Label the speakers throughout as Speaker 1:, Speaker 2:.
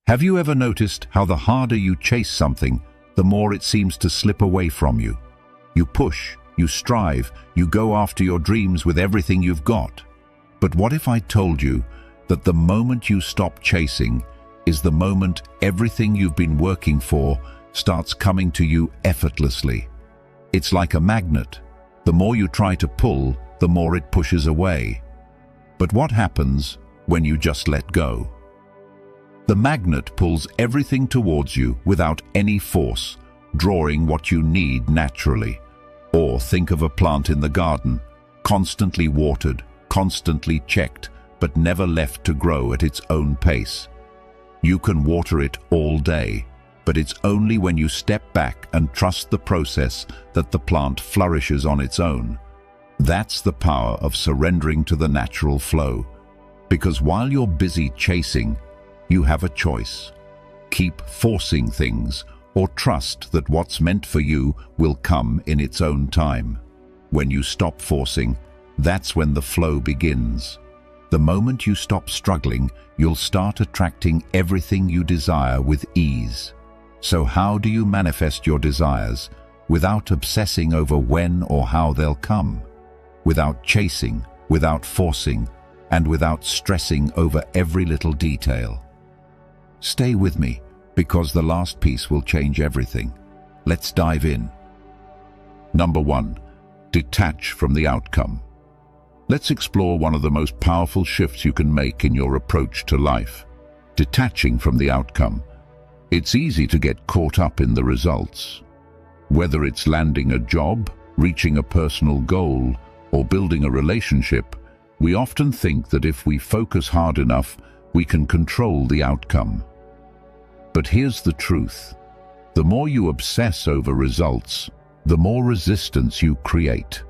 Speaker 1: Have you ever noticed how the harder you chase something, the more it seems to slip away from you? You push, you strive, you go after your dreams with everything you've got. But what if I told you that the moment you stop chasing is the moment everything you've been working for starts coming to you effortlessly? It's like a magnet. The more you try to pull, the more it pushes away. But what happens when you just let go? The magnet pulls everything towards you without any force, drawing what you need naturally. Or think of a plant in the garden, constantly watered, constantly checked, but never left to grow at its own pace. You can water it all day, but it's only when you step back and trust the process that the plant flourishes on its own. That's the power of surrendering to the natural flow. Because while you're busy chasing, you have a choice. Keep forcing things, or trust that what's meant for you will come in its own time. When you stop forcing, that's when the flow begins. The moment you stop struggling, you'll start attracting everything you desire with ease. So how do you manifest your desires without obsessing over when or how they'll come? Without chasing, without forcing, and without stressing over every little detail. Stay with me, because the last piece will change everything. Let's dive in. Number 1. Detach from the outcome. Let's explore one of the most powerful shifts you can make in your approach to life. Detaching from the outcome. It's easy to get caught up in the results. Whether it's landing a job, reaching a personal goal, or building a relationship, we often think that if we focus hard enough, we can control the outcome. But here's the truth. The more you obsess over results, the more resistance you create.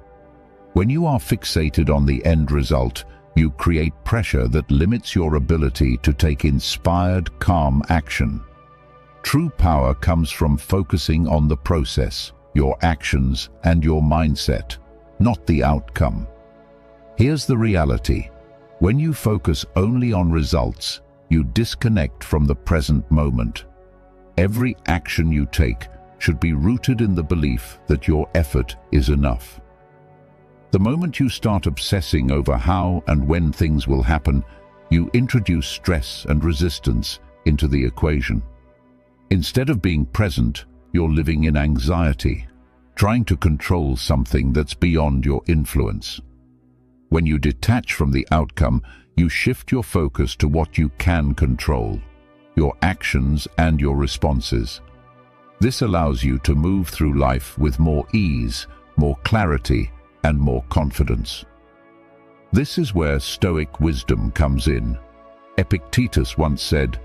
Speaker 1: When you are fixated on the end result, you create pressure that limits your ability to take inspired, calm action. True power comes from focusing on the process, your actions, and your mindset, not the outcome. Here's the reality. When you focus only on results, you disconnect from the present moment. Every action you take should be rooted in the belief that your effort is enough. The moment you start obsessing over how and when things will happen, you introduce stress and resistance into the equation. Instead of being present, you're living in anxiety, trying to control something that's beyond your influence. When you detach from the outcome, you shift your focus to what you can control, your actions and your responses. This allows you to move through life with more ease, more clarity, and more confidence. This is where Stoic wisdom comes in. Epictetus once said,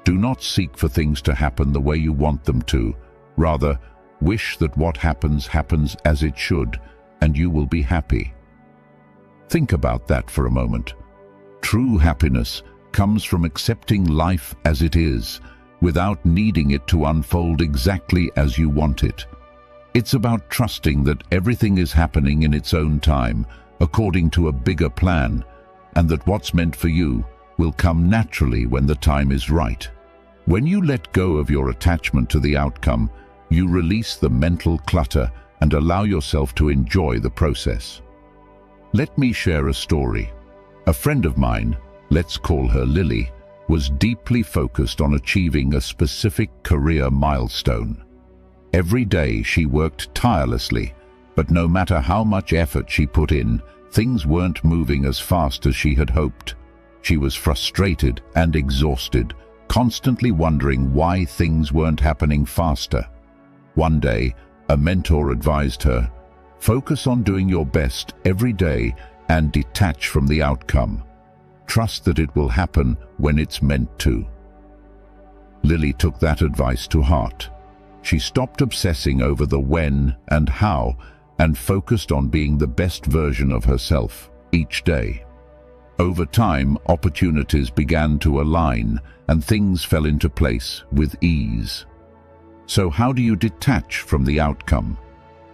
Speaker 1: "Do not seek for things to happen the way you want them to. Rather, wish that what happens happens as it should, and you will be happy." Think about that for a moment. True happiness comes from accepting life as it is, without needing it to unfold exactly as you want it. It's about trusting that everything is happening in its own time, according to a bigger plan, and that what's meant for you will come naturally when the time is right. When you let go of your attachment to the outcome, you release the mental clutter and allow yourself to enjoy the process. Let me share a story. A friend of mine, let's call her Lily, was deeply focused on achieving a specific career milestone. Every day she worked tirelessly, but no matter how much effort she put in, things weren't moving as fast as she had hoped. She was frustrated and exhausted, constantly wondering why things weren't happening faster. One day, a mentor advised her, "Focus on doing your best every day and detach from the outcome. Trust that it will happen when it's meant to." Lily took that advice to heart. She stopped obsessing over the when and how and focused on being the best version of herself each day. Over time, opportunities began to align and things fell into place with ease. So how do you detach from the outcome?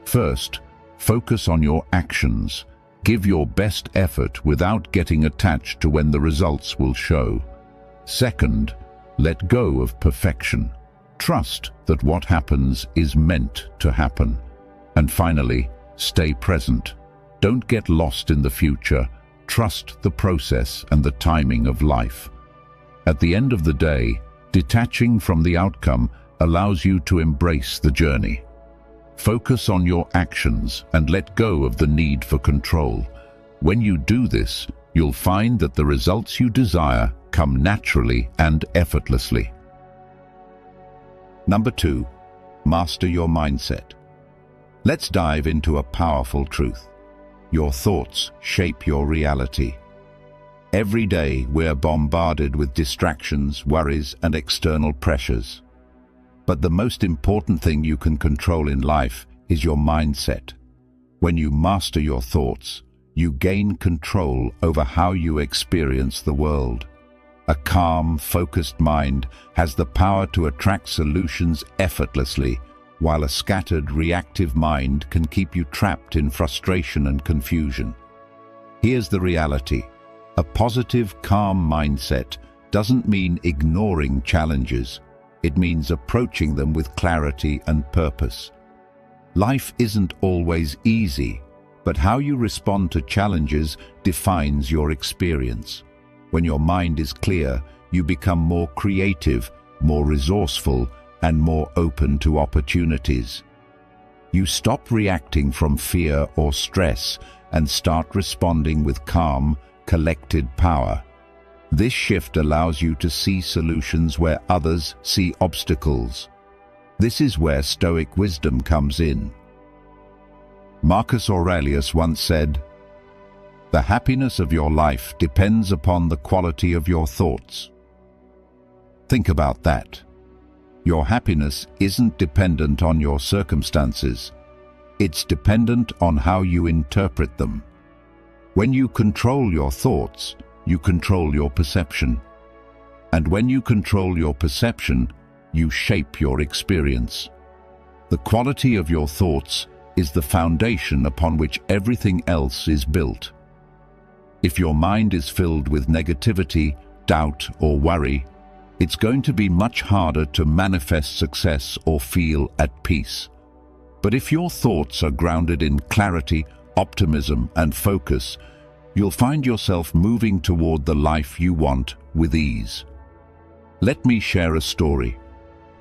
Speaker 1: First, focus on your actions. Give your best effort without getting attached to when the results will show. Second, Let go of perfection. Trust that what happens is meant to happen. And finally, stay present. Don't get lost in the future. Trust the process and the timing of life. At the end of the day, detaching from the outcome allows you to embrace the journey. Focus on your actions and let go of the need for control. When you do this, you'll find that the results you desire come naturally and effortlessly. Number 2, master your mindset. Let's dive into a powerful truth. Your thoughts shape your reality. Every day we're bombarded with distractions, worries, and external pressures. But the most important thing you can control in life is your mindset. When you master your thoughts, you gain control over how you experience the world. A calm, focused mind has the power to attract solutions effortlessly, while a scattered, reactive mind can keep you trapped in frustration and confusion. Here's the reality. A positive, calm mindset doesn't mean ignoring challenges. It means approaching them with clarity and purpose. Life isn't always easy, but how you respond to challenges defines your experience. When your mind is clear, you become more creative, more resourceful, and more open to opportunities. You stop reacting from fear or stress and start responding with calm, collected power. This shift allows you to see solutions where others see obstacles. This is where Stoic wisdom comes in. Marcus Aurelius once said, "The happiness of your life depends upon the quality of your thoughts." Think about that. Your happiness isn't dependent on your circumstances. It's dependent on how you interpret them. When you control your thoughts, you control your perception. And when you control your perception, you shape your experience. The quality of your thoughts is the foundation upon which everything else is built. If your mind is filled with negativity, doubt, or worry, it's going to be much harder to manifest success or feel at peace. But if your thoughts are grounded in clarity, optimism, and focus, you'll find yourself moving toward the life you want with ease. Let me share a story.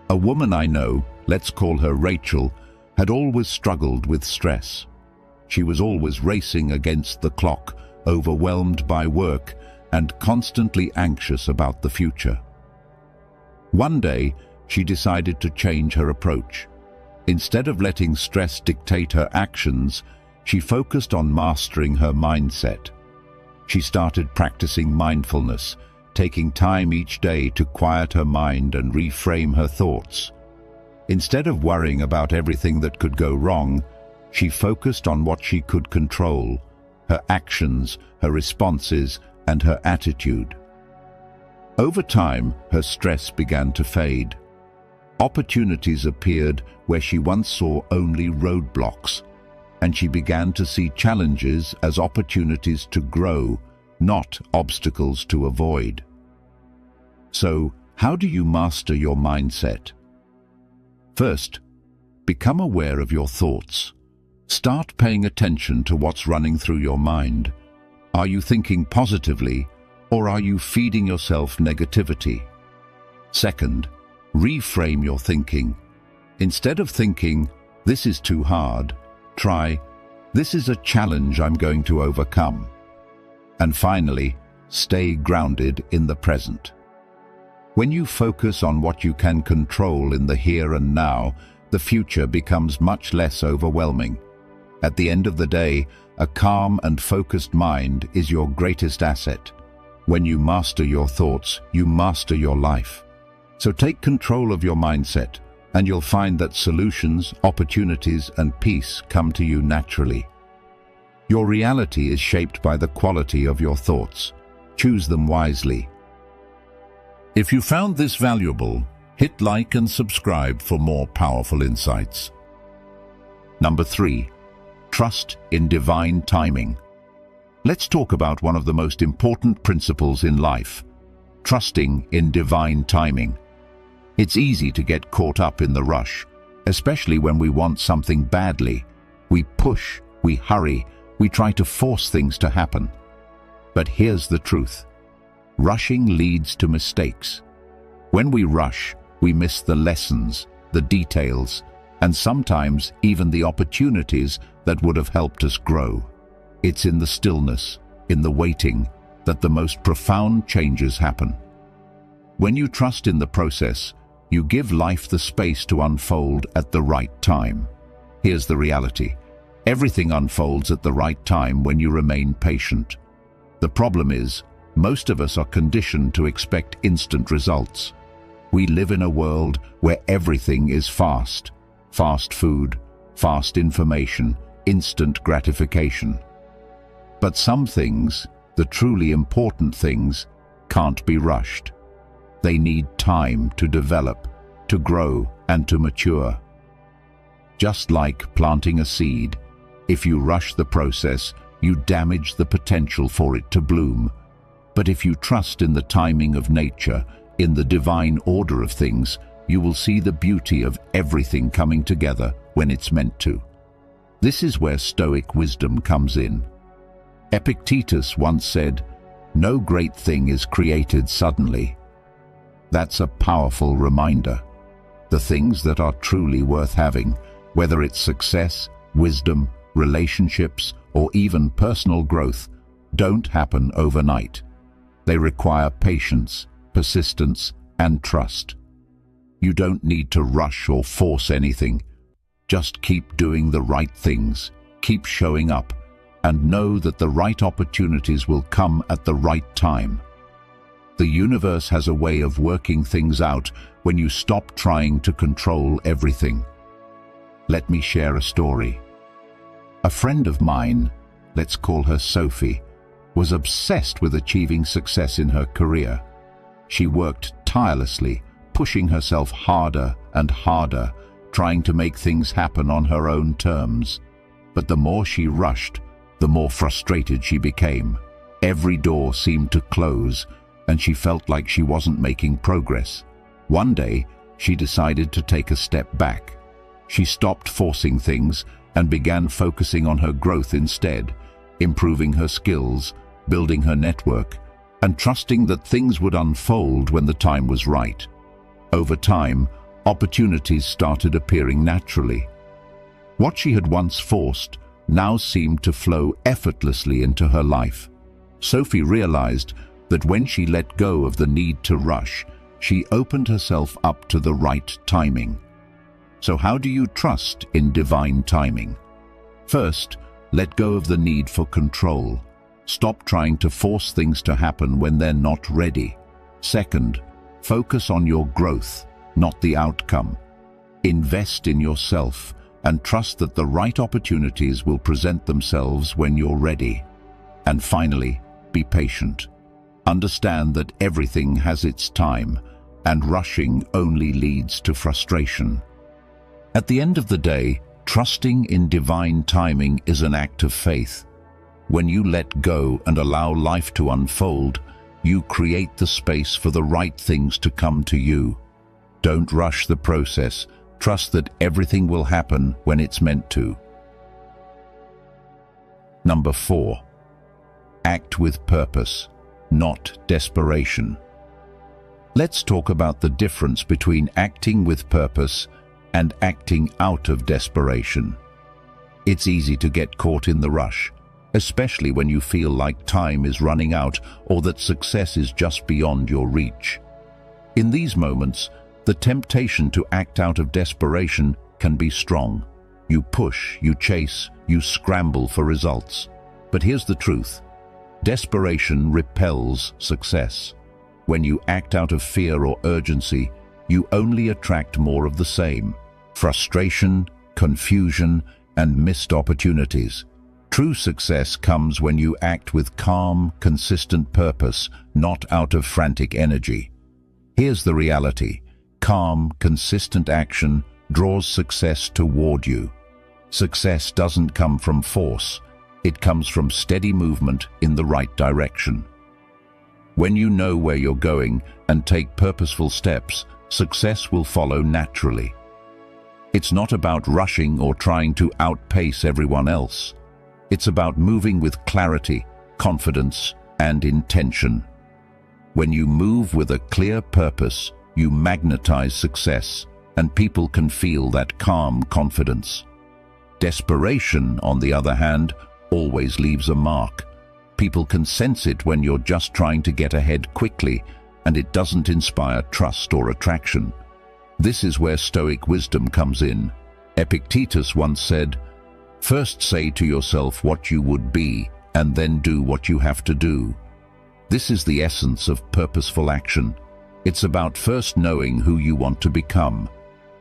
Speaker 1: A woman I know, let's call her Rachel, had always struggled with stress. She was always racing against the clock, overwhelmed by work, and constantly anxious about the future. One day, she decided to change her approach. Instead of letting stress dictate her actions, she focused on mastering her mindset. She started practicing mindfulness, taking time each day to quiet her mind and reframe her thoughts. Instead of worrying about everything that could go wrong, she focused on what she could control: her actions, her responses, and her attitude. Over time, her stress began to fade. Opportunities appeared where she once saw only roadblocks, and she began to see challenges as opportunities to grow, not obstacles to avoid. So, how do you master your mindset? First, become aware of your thoughts. Start paying attention to what's running through your mind. Are you thinking positively, or are you feeding yourself negativity? Second, reframe your thinking. Instead of thinking, "This is too hard," try, "This is a challenge I'm going to overcome." And finally, stay grounded in the present. When you focus on what you can control in the here and now, the future becomes much less overwhelming. At the end of the day, a calm and focused mind is your greatest asset. When you master your thoughts, you master your life. So take control of your mindset, and you'll find that solutions, opportunities, and peace come to you naturally. Your reality is shaped by the quality of your thoughts. Choose them wisely. If you found this valuable, hit like and subscribe for more powerful insights. Number 3, trust in divine timing. Let's talk about one of the most important principles in life: trusting in divine timing. It's easy to get caught up in the rush, especially when we want something badly. We push, we hurry, we try to force things to happen. But here's the truth. Rushing leads to mistakes. When we rush, we miss the lessons, the details, and sometimes even the opportunities that would have helped us grow. It's in the stillness, in the waiting, that the most profound changes happen. When you trust in the process, you give life the space to unfold at the right time. Here's the reality. Everything unfolds at the right time when you remain patient. The problem is, most of us are conditioned to expect instant results. We live in a world where everything is fast. Fast food, fast information, instant gratification. But some things, the truly important things, can't be rushed. They need time to develop, to grow, and to mature. Just like planting a seed, if you rush the process, you damage the potential for it to bloom. But if you trust in the timing of nature, in the divine order of things, you will see the beauty of everything coming together when it's meant to. This is where Stoic wisdom comes in. Epictetus once said, "No great thing is created suddenly." That's a powerful reminder. The things that are truly worth having, whether it's success, wisdom, relationships, or even personal growth, don't happen overnight. They require patience, persistence, and trust. You don't need to rush or force anything. Just keep doing the right things, keep showing up, and know that the right opportunities will come at the right time. The universe has a way of working things out when you stop trying to control everything. Let me share a story. A friend of mine, let's call her Sophie, was obsessed with achieving success in her career. She worked tirelessly, pushing herself harder and harder, trying to make things happen on her own terms. But the more she rushed, the more frustrated she became. Every door seemed to close, and she felt like she wasn't making progress. One day, she decided to take a step back. She stopped forcing things and began focusing on her growth instead, improving her skills, building her network, and trusting that things would unfold when the time was right. Over time, opportunities started appearing naturally. What she had once forced now seemed to flow effortlessly into her life. Sophie realized that when she let go of the need to rush, she opened herself up to the right timing. So how do you trust in divine timing? First, let go of the need for control. Stop trying to force things to happen when they're not ready. Second, focus on your growth, not the outcome. Invest in yourself and trust that the right opportunities will present themselves when you're ready. And finally, be patient. Understand that everything has its time, and rushing only leads to frustration. At the end of the day, trusting in divine timing is an act of faith. When you let go and allow life to unfold, you create the space for the right things to come to you. Don't rush the process. Trust that everything will happen when it's meant to. Number 4. Act with purpose, not desperation. Let's talk about the difference between acting with purpose and acting out of desperation. It's easy to get caught in the rush, especially when you feel like time is running out or that success is just beyond your reach. In these moments, the temptation to act out of desperation can be strong. You push, you chase, you scramble for results. But here's the truth. Desperation repels success. When you act out of fear or urgency, you only attract more of the same: frustration, confusion, and missed opportunities. True success comes when you act with calm, consistent purpose, not out of frantic energy. Here's the reality. Calm, consistent action draws success toward you. Success doesn't come from force. It comes from steady movement in the right direction. When you know where you're going and take purposeful steps, success will follow naturally. It's not about rushing or trying to outpace everyone else. It's about moving with clarity, confidence, and intention. When you move with a clear purpose, you magnetize success, and people can feel that calm confidence. Desperation, on the other hand, always leaves a mark. People can sense it when you're just trying to get ahead quickly, and it doesn't inspire trust or attraction. This is where Stoic wisdom comes in. Epictetus once said, "First say to yourself what you would be, and then do what you have to do." This is the essence of purposeful action. It's about first knowing who you want to become,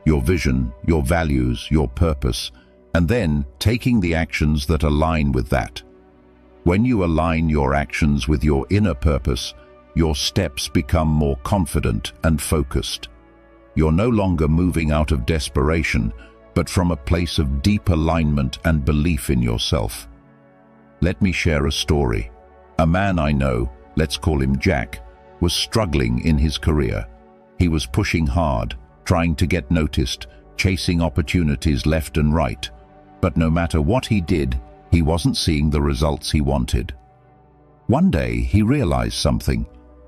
Speaker 1: your vision, your values, your purpose, and then taking the actions that align with that. When you align your actions with your inner purpose, your steps become more confident and focused. You're no longer moving out of desperation, but from a place of deep alignment and belief in yourself. Let me share a story. A man I know, let's call him Jack, was struggling in his career. He was pushing hard, trying to get noticed, chasing opportunities left and right. But no matter what he did, he wasn't seeing the results he wanted. One day, he realized something.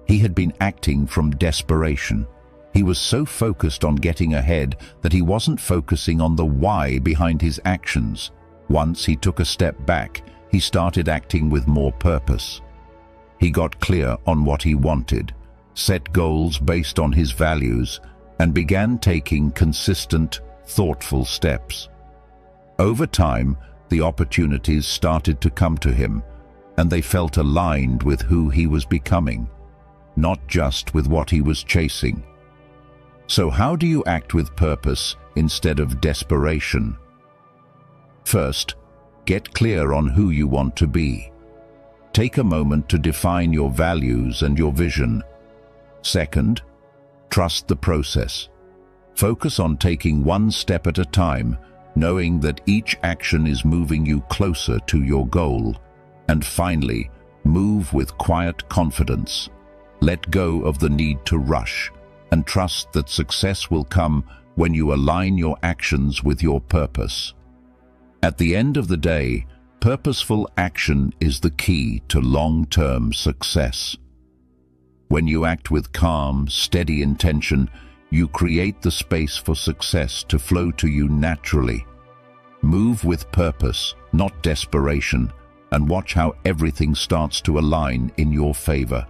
Speaker 1: He had been acting from desperation. He was so focused on getting ahead that he wasn't focusing on the why behind his actions. Once he took a step back, he started acting with more purpose. He got clear on what he wanted, set goals based on his values, and began taking consistent, thoughtful steps. Over time, the opportunities started to come to him, and they felt aligned with who he was becoming, not just with what he was chasing. So how do you act with purpose instead of desperation? First, get clear on who you want to be. Take a moment to define your values and your vision. Second, trust the process. Focus on taking one step at a time, knowing that each action is moving you closer to your goal. And finally, move with quiet confidence. Let go of the need to rush, and trust that success will come when you align your actions with your purpose. At the end of the day, purposeful action is the key to long-term success. When you act with calm, steady intention, you create the space for success to flow to you naturally. Move with purpose, not desperation, and watch how everything starts to align in your favor.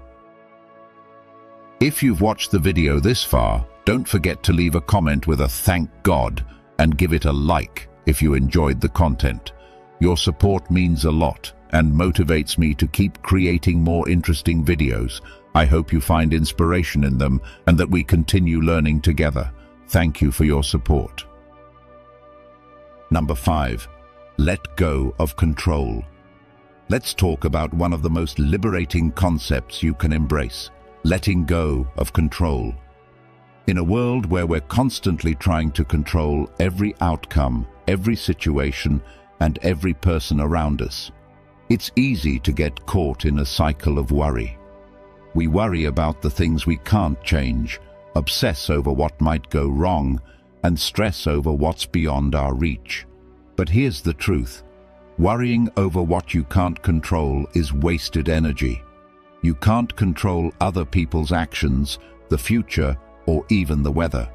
Speaker 1: If you've watched the video this far, don't forget to leave a comment with a "Thank God" and give it a like if you enjoyed the content. Your support means a lot and motivates me to keep creating more interesting videos. I hope you find inspiration in them and that we continue learning together. Thank you for your support. Number 5. Let go of control. Let's talk about one of the most liberating concepts you can embrace: letting go of control. In a world where we're constantly trying to control every outcome, every situation, and every person around us, it's easy to get caught in a cycle of worry. We worry about the things we can't change, obsess over what might go wrong, and stress over what's beyond our reach. But here's the truth. Worrying over what you can't control is wasted energy. You can't control other people's actions, the future, or even the weather.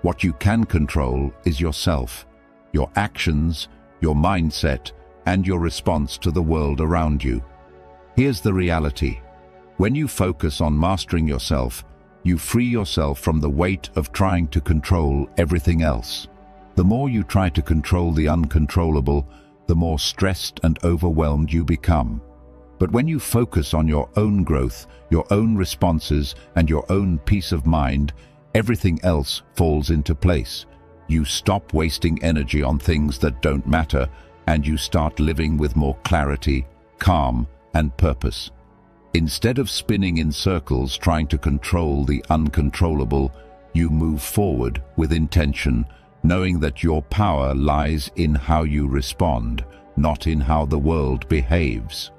Speaker 1: What you can control is yourself, your actions, your mindset, and your response to the world around you. Here's the reality. When you focus on mastering yourself, you free yourself from the weight of trying to control everything else. The more you try to control the uncontrollable, the more stressed and overwhelmed you become. But when you focus on your own growth, your own responses, and your own peace of mind, everything else falls into place. You stop wasting energy on things that don't matter, and you start living with more clarity, calm, and purpose. Instead of spinning in circles trying to control the uncontrollable, you move forward with intention, knowing that your power lies in how you respond, not in how the world behaves.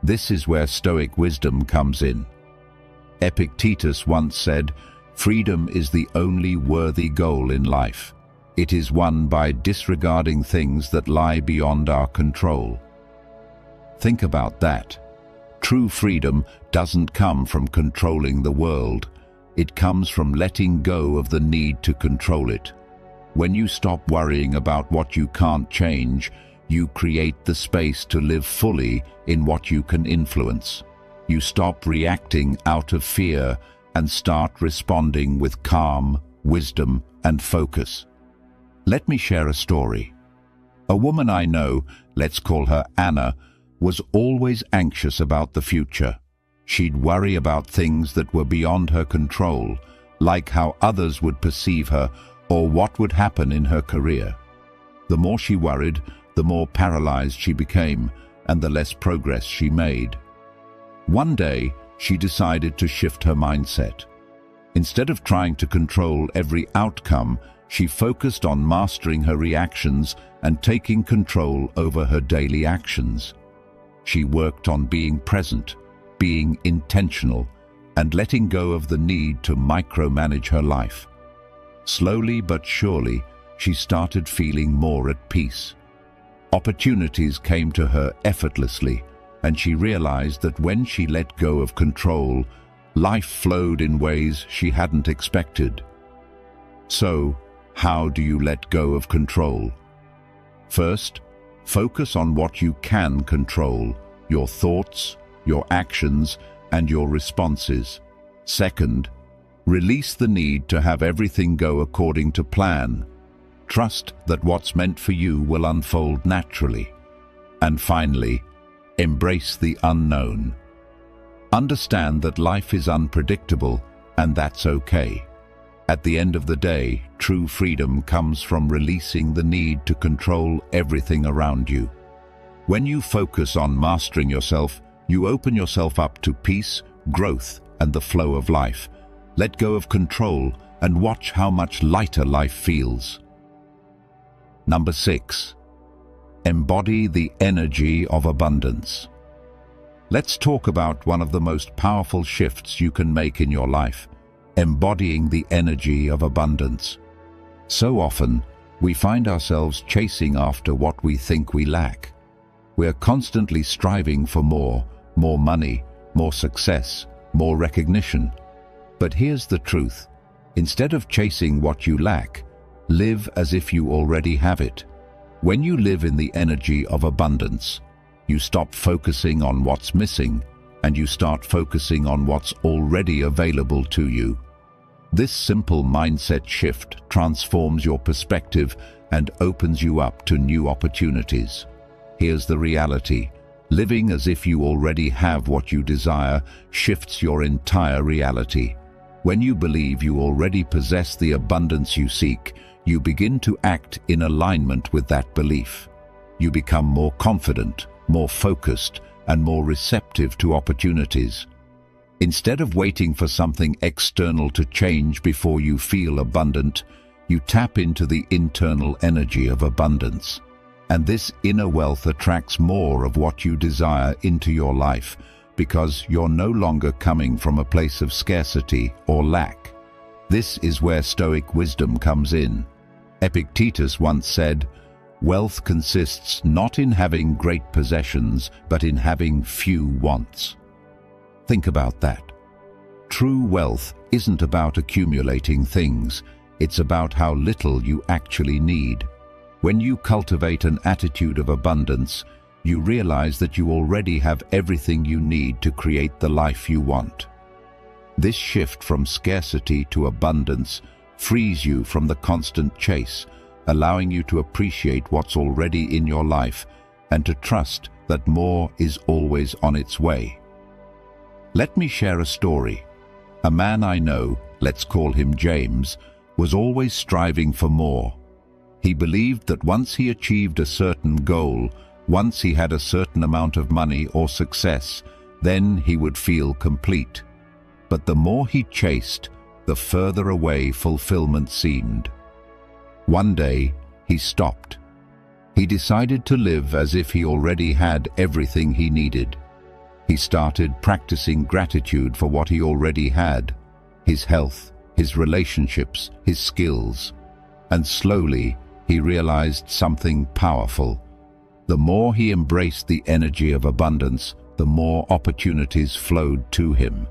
Speaker 1: This is where Stoic wisdom comes in. Epictetus once said, "Freedom is the only worthy goal in life. It is won by disregarding things that lie beyond our control." Think about that. True freedom doesn't come from controlling the world. It comes from letting go of the need to control it. When you stop worrying about what you can't change, you create the space to live fully in what you can influence. You stop reacting out of fear and start responding with calm, wisdom, and focus. Let me share a story. A woman I know, let's call her Anna, was always anxious about the future. She'd worry about things that were beyond her control, like how others would perceive her or what would happen in her career. The more she worried, the more paralyzed she became, and the less progress she made. One day, she decided to shift her mindset. Instead of trying to control every outcome, she focused on mastering her reactions and taking control over her daily actions. She worked on being present, being intentional, and letting go of the need to micromanage her life. Slowly but surely, she started feeling more at peace. Opportunities came to her effortlessly, and she realized that when she let go of control, life flowed in ways she hadn't expected. So, how do you let go of control? First, focus on what you can control: your thoughts, your actions, and your responses. Second, release the need to have everything go according to plan. Trust that what's meant for you will unfold naturally. And finally, embrace the unknown. Understand that life is unpredictable, and that's okay. At the end of the day, true freedom comes from releasing the need to control everything around you. When you focus on mastering yourself, you open yourself up to peace, growth, and the flow of life. Let go of control and watch how much lighter life feels. Number 6. Embody the energy of abundance. Let's talk about one of the most powerful shifts you can make in your life: embodying the energy of abundance. So often, we find ourselves chasing after what we think we lack. We're constantly striving for more money, more success, more recognition. But here's the truth. Instead of chasing what you lack, live as if you already have it. When you live in the energy of abundance, you stop focusing on what's missing and you start focusing on what's already available to you. This simple mindset shift transforms your perspective and opens you up to new opportunities. Here's the reality. Living as if you already have what you desire shifts your entire reality. When you believe you already possess the abundance you seek, you begin to act in alignment with that belief. You become more confident, more focused, and more receptive to opportunities. Instead of waiting for something external to change before you feel abundant, you tap into the internal energy of abundance. And this inner wealth attracts more of what you desire into your life, because you're no longer coming from a place of scarcity or lack. This is where Stoic wisdom comes in. Epictetus once said, "Wealth consists not in having great possessions, but in having few wants." Think about that. True wealth isn't about accumulating things, it's about how little you actually need. When you cultivate an attitude of abundance, you realize that you already have everything you need to create the life you want. This shift from scarcity to abundance frees you from the constant chase, allowing you to appreciate what's already in your life and to trust that more is always on its way. Let me share a story. A man I know, let's call him James, was always striving for more. He believed that once he achieved a certain goal, once he had a certain amount of money or success, then he would feel complete. But the more he chased, the further away fulfillment seemed. One day, he stopped. He decided to live as if he already had everything he needed. He started practicing gratitude for what he already had: his health, his relationships, his skills. And slowly, he realized something powerful. The more he embraced the energy of abundance, the more opportunities flowed to him.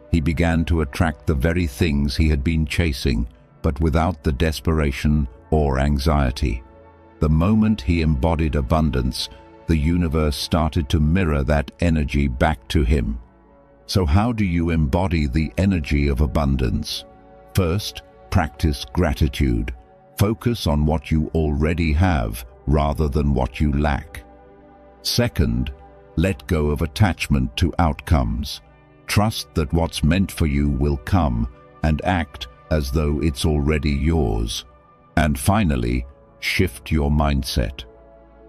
Speaker 1: He began to attract the very things he had been chasing, but without the desperation or anxiety. The moment he embodied abundance, the universe started to mirror that energy back to him. So how do you embody the energy of abundance? First, practice gratitude. Focus on what you already have rather than what you lack. Second, let go of attachment to outcomes. Trust that what's meant for you will come, and act as though it's already yours. And finally, shift your mindset.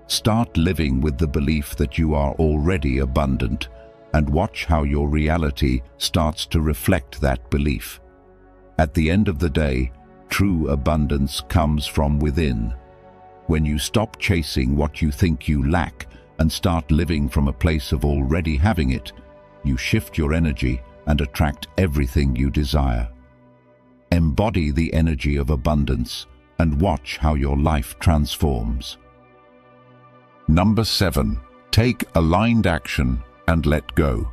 Speaker 1: Start living with the belief that you are already abundant, and watch how your reality starts to reflect that belief. At the end of the day, true abundance comes from within. When you stop chasing what you think you lack and start living from a place of already having it, you shift your energy and attract everything you desire. Embody the energy of abundance and watch how your life transforms. Number 7. Take aligned action and let go.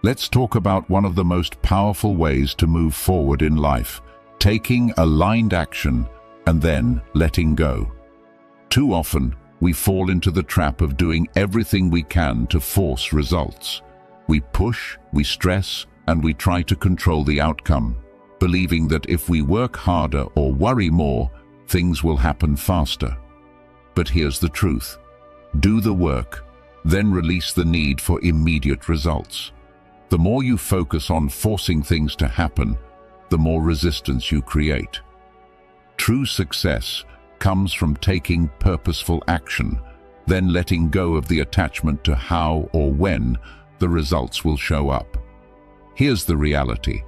Speaker 1: Let's talk about one of the most powerful ways to move forward in life: taking aligned action and then letting go. Too often, we fall into the trap of doing everything we can to force results. We push, we stress, and we try to control the outcome, believing that if we work harder or worry more, things will happen faster. But here's the truth. Do the work, then release the need for immediate results. The more you focus on forcing things to happen, the more resistance you create. True success comes from taking purposeful action, then letting go of the attachment to how or when the results will show up. Here's the reality.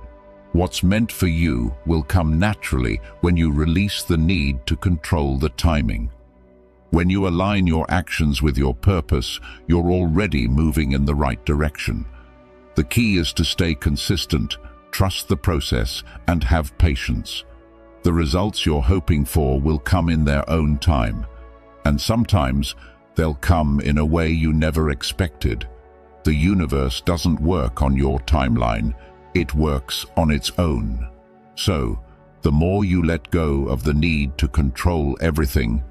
Speaker 1: What's meant for you will come naturally when you release the need to control the timing. When you align your actions with your purpose, you're already moving in the right direction. The key is to stay consistent, trust the process, and have patience. The results you're hoping for will come in their own time, and sometimes they'll come in a way you never expected. The universe doesn't work on your timeline, it works on its own. So, the more you let go of the need to control everything,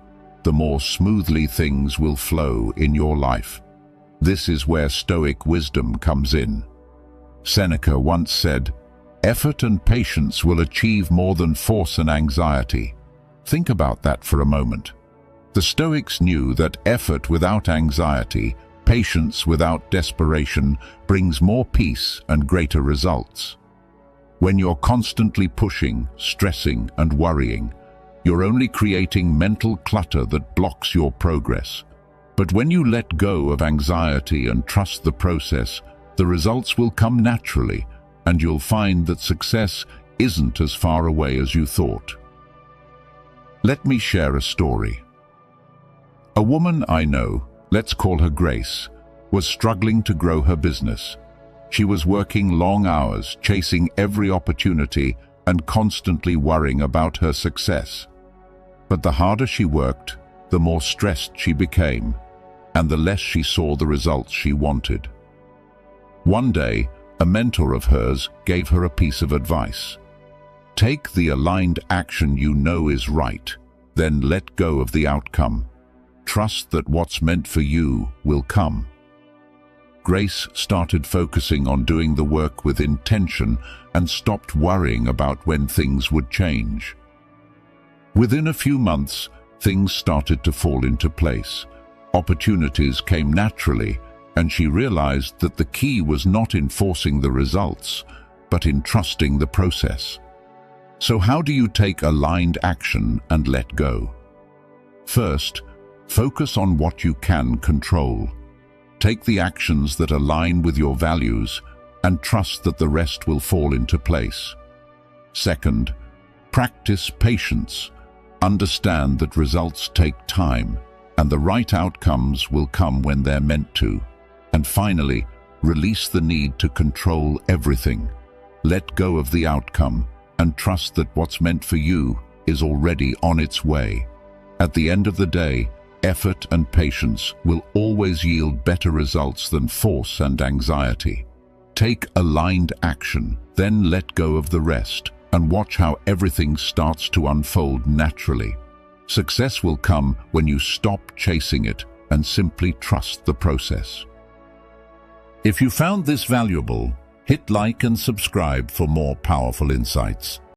Speaker 1: the more smoothly things will flow in your life. This is where Stoic wisdom comes in. Seneca once said, "Effort and patience will achieve more than force and anxiety." Think about that for a moment. The Stoics knew that effort without anxiety, patience without desperation, brings more peace and greater results. When you're constantly pushing, stressing, and worrying, you're only creating mental clutter that blocks your progress. But when you let go of anxiety and trust the process, the results will come naturally, and you'll find that success isn't as far away as you thought. Let me share a story. A woman I know, let's call her Grace, was struggling to grow her business. She was working long hours, chasing every opportunity, and constantly worrying about her success. But the harder she worked, the more stressed she became, and the less she saw the results she wanted. One day, a mentor of hers gave her a piece of advice. Take the aligned action you know is right, then let go of the outcome. Trust that what's meant for you will come. Grace started focusing on doing the work with intention and stopped worrying about when things would change. Within a few months, things started to fall into place. Opportunities came naturally, and she realized that the key was not in forcing the results, but in trusting the process. So how do you take aligned action and let go? First, focus on what you can control. Take the actions that align with your values and trust that the rest will fall into place. Second, practice patience. Understand that results take time, and the right outcomes will come when they're meant to. And finally, Release the need to control everything. Let go of the outcome and trust that what's meant for you is already on its way. At the end of the day, effort and patience will always yield better results than force and anxiety. Take aligned action, then let go of the rest, and watch how everything starts to unfold naturally. Success will come when you stop chasing it and simply trust the process. If you found this valuable, hit like and subscribe for more powerful insights.